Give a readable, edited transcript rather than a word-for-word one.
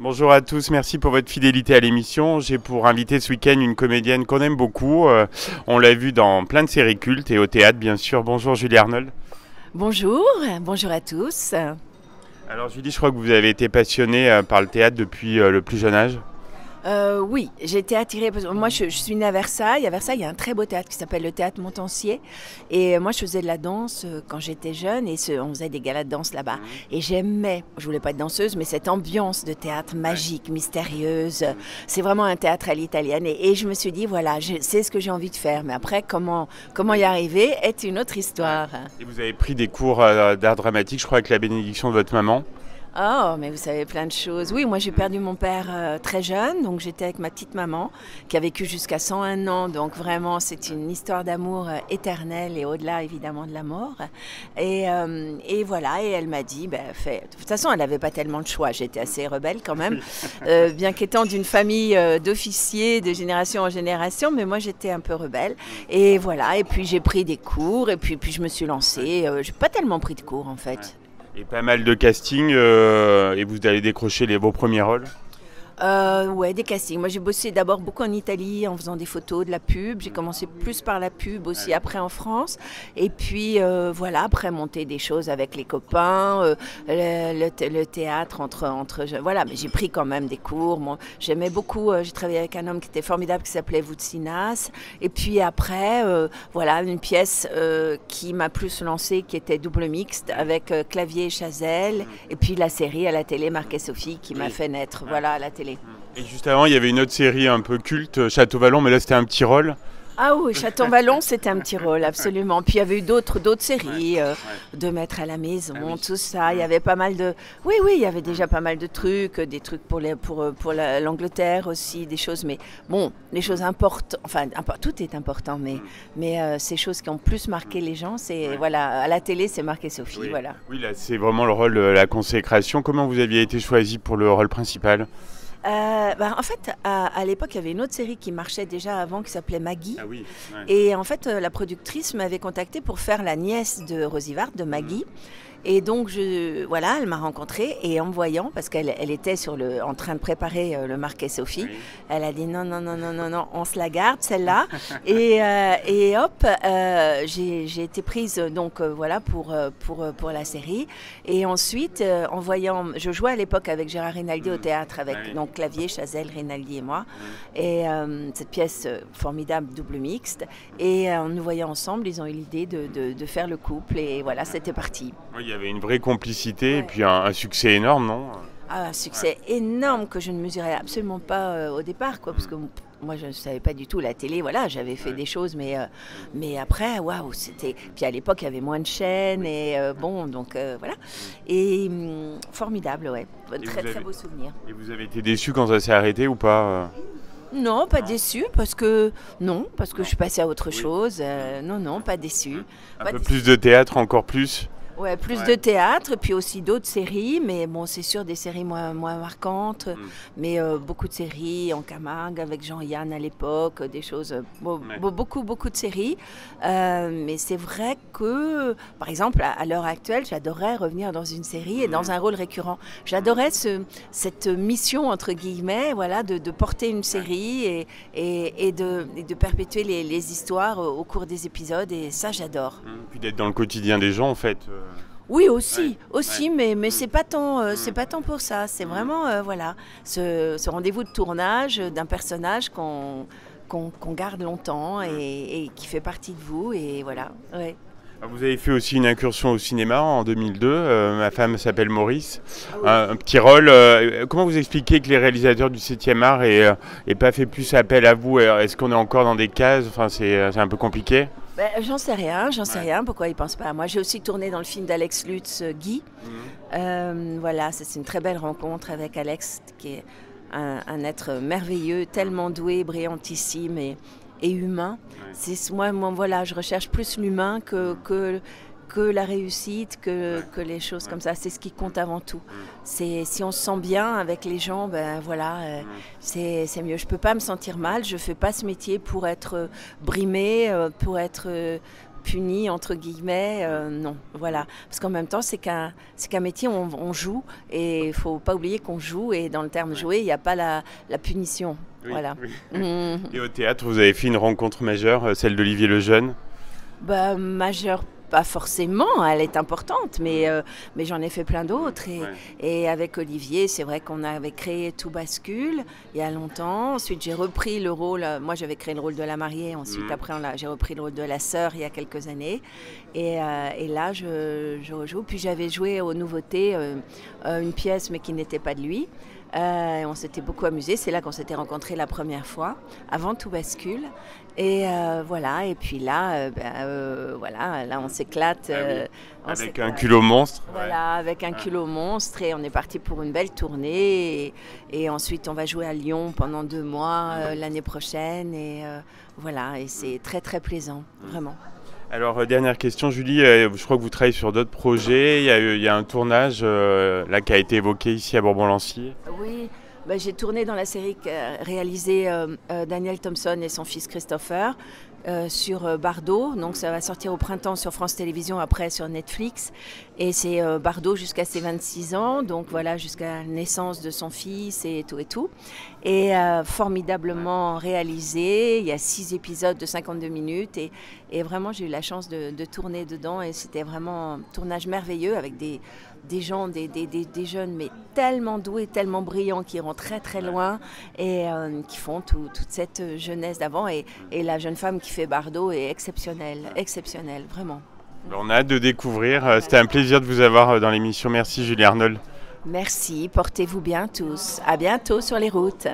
Bonjour à tous, merci pour votre fidélité à l'émission. J'ai pour inviter ce week-end une comédienne qu'on aime beaucoup. On l'a vue dans plein de séries cultes et au théâtre bien sûr. Bonjour Julie Arnold. Bonjour, bonjour à tous. Alors Julie, je crois que vous avez été passionnée par le théâtre depuis le plus jeune âge. Oui, j'ai été attirée, parce que moi je suis née à Versailles. À Versailles, il y a un très beau théâtre qui s'appelle le théâtre Montansier. Et moi je faisais de la danse quand j'étais jeune et on faisait des galas de danse là-bas. Et j'aimais, je voulais pas être danseuse, mais cette ambiance de théâtre magique, mystérieuse. C'est vraiment un théâtre à l'italienne. Et je me suis dit, voilà, c'est ce que j'ai envie de faire. Mais après, comment y arriver est une autre histoire. Et vous avez pris des cours d'art dramatique, je crois, avec la bénédiction de votre maman. Oh, mais vous savez plein de choses. Oui, moi j'ai perdu mon père très jeune, donc j'étais avec ma petite maman qui a vécu jusqu'à 101 ans, donc vraiment c'est une histoire d'amour éternelle et au-delà évidemment de la mort. Et voilà, et elle m'a dit, ben, fais. De toute façon elle n'avait pas tellement de choix, j'étais assez rebelle quand même, bien qu'étant d'une famille d'officiers de génération en génération, mais moi j'étais un peu rebelle. Et voilà, et puis j'ai pris des cours, et puis je me suis lancée. J'ai pas tellement pris de cours en fait. Et pas mal de casting et vous allez décrocher vos premiers rôles. Ouais, des castings. Moi, j'ai bossé d'abord beaucoup en Italie en faisant des photos, de la pub. J'ai commencé plus par la pub aussi, après en France. Et puis, voilà, après monter des choses avec les copains, le théâtre voilà, mais j'ai pris quand même des cours. Moi, j'aimais beaucoup, j'ai travaillé avec un homme qui était formidable qui s'appelait Voutsinas. Et puis après, voilà, une pièce qui m'a plus lancée, qui était double mixte avec Clavier et Chazelle. Et puis la série à la télé, Marc et Sophie, qui m'a fait naître, voilà, à la télé. Et juste avant, il y avait une autre série un peu culte, Château Vallon, mais là c'était un petit rôle. Ah oui, Château-Vallon, c'était un petit rôle, absolument. Puis il y avait eu d'autres séries, de Maître à la maison, tout ça. Il y avait pas mal de... Oui, il y avait déjà pas mal de trucs, des trucs pour l'Angleterre aussi, des choses. Mais bon, les choses importantes, enfin, tout est important, mais ces choses qui ont plus marqué les gens, c'est, voilà, à la télé, c'est Marc et Sophie, Oui. voilà. Oui, là c'est vraiment le rôle, la consécration. Comment vous aviez été choisi pour le rôle principal? En fait, à l'époque, il y avait une autre série qui marchait déjà avant qui s'appelait Maggie. Ah oui. Ouais. Et en fait, la productrice m'avait contactée pour faire la nièce de Rosy Vart, de Maggie. Et donc, voilà, elle m'a rencontrée et en me voyant, parce qu'elle était en train de préparer le Marc et Sophie, elle a dit non, on se la garde celle-là. et hop, j'ai été prise donc voilà pour la série. Et ensuite, en voyant, je jouais à l'époque avec Gérard Rinaldi au théâtre, avec donc Clavier, Chazelle, Rinaldi et moi. Et cette pièce formidable, double mixte. Et en nous voyant ensemble, ils ont eu l'idée de faire le couple. Et voilà, c'était parti. Oui, il y avait une vraie complicité et puis un succès énorme, non? Ah, un succès énorme que je ne mesurais absolument pas au départ, quoi, parce que moi je ne savais pas du tout la télé, voilà, j'avais fait des choses, mais après, waouh, c'était... Puis à l'époque, il y avait moins de chaînes, et bon, donc voilà. Et formidable, ouais, très beau souvenir. Et vous avez été déçu quand ça s'est arrêté ou pas? Non, pas déçu, parce que je suis passée à autre chose. Non, pas déçu. Un peu plus de théâtre, encore plus? Ouais, plus de théâtre, et puis aussi d'autres séries, mais bon, c'est sûr des séries moins marquantes, mais beaucoup de séries en Camargue avec Jean-Yann à l'époque, des choses, beaucoup de séries. Mais c'est vrai que, par exemple, à l'heure actuelle, j'adorerais revenir dans une série et dans un rôle récurrent. J'adorais cette mission, entre guillemets, voilà, de porter une série et de perpétuer les histoires au cours des épisodes, et ça, j'adore. Puis d'être dans le quotidien des gens, en fait. Oui, aussi, mais c'est pas tant pour ça. C'est vraiment, voilà, ce rendez-vous de tournage d'un personnage qu'on garde longtemps et qui fait partie de vous, et voilà, ouais. Vous avez fait aussi une incursion au cinéma en 2002. Ma femme s'appelle Maurice. Un petit rôle. Comment vous expliquez que les réalisateurs du 7e art aient pas fait plus appel à vous? Est-ce qu'on est encore dans des cases? Enfin, c'est un peu compliqué. J'en sais rien. Pourquoi ils pensent pas à moi? J'ai aussi tourné dans le film d'Alex Lutz, Guy. Voilà, c'est une très belle rencontre avec Alex, qui est un être merveilleux, tellement doué, brillantissime et humain. Moi, voilà, je recherche plus l'humain que la réussite, que les choses comme ça. C'est ce qui compte avant tout. Si on se sent bien avec les gens, ben voilà, c'est mieux. Je peux pas me sentir mal. Je fais pas ce métier pour être brimée, puni entre guillemets, non, voilà. Parce qu'en même temps, c'est qu'un métier où on joue et il faut pas oublier qu'on joue et dans le terme jouer, il n'y a pas la punition. Oui, Voilà. oui. Mmh. Et au théâtre, vous avez fait une rencontre majeure, celle d'Olivier Lejeune. Bah, majeure, pas forcément, elle est importante, mais j'en ai fait plein d'autres. Ouais. Et avec Olivier, c'est vrai qu'on avait créé Tout bascule il y a longtemps. Ensuite, j'ai repris le rôle, moi j'avais créé le rôle de la mariée, ensuite après j'ai repris le rôle de la sœur il y a quelques années. Et là, je rejoue. Puis j'avais joué aux Nouveautés une pièce, mais qui n'était pas de lui. On s'était beaucoup amusé, c'est là qu'on s'était rencontrés la première fois, avant Tout bascule. Et voilà, et puis là, voilà, là on s'éclate. Avec un culot monstre. Voilà, avec un culot monstre, et on est parti pour une belle tournée. Et ensuite, on va jouer à Lyon pendant 2 mois l'année prochaine. Et voilà, et c'est très très plaisant, vraiment. Alors, dernière question, Julie, je crois que vous travaillez sur d'autres projets. Il y a un tournage là qui a été évoqué ici à Bourbon-Lancy. Oui, bah, j'ai tourné dans la série réalisée Daniel Thompson et son fils Christopher sur Bardot. Donc ça va sortir au printemps sur France Télévisions, après sur Netflix. Et c'est Bardot jusqu'à ses 26 ans, donc voilà, jusqu'à la naissance de son fils et tout et tout. Et formidablement réalisé. Il y a 6 épisodes de 52 minutes. Et vraiment, j'ai eu la chance de tourner dedans. Et c'était vraiment un tournage merveilleux avec des gens, des jeunes, mais tellement doués, tellement brillants, qui iront très très loin et qui font toute cette jeunesse d'avant. Et la jeune femme qui fait Bardot est exceptionnelle, vraiment. On a hâte de découvrir. C'était un plaisir de vous avoir dans l'émission. Merci Julie Arnold. Merci, portez-vous bien tous. À bientôt sur les routes.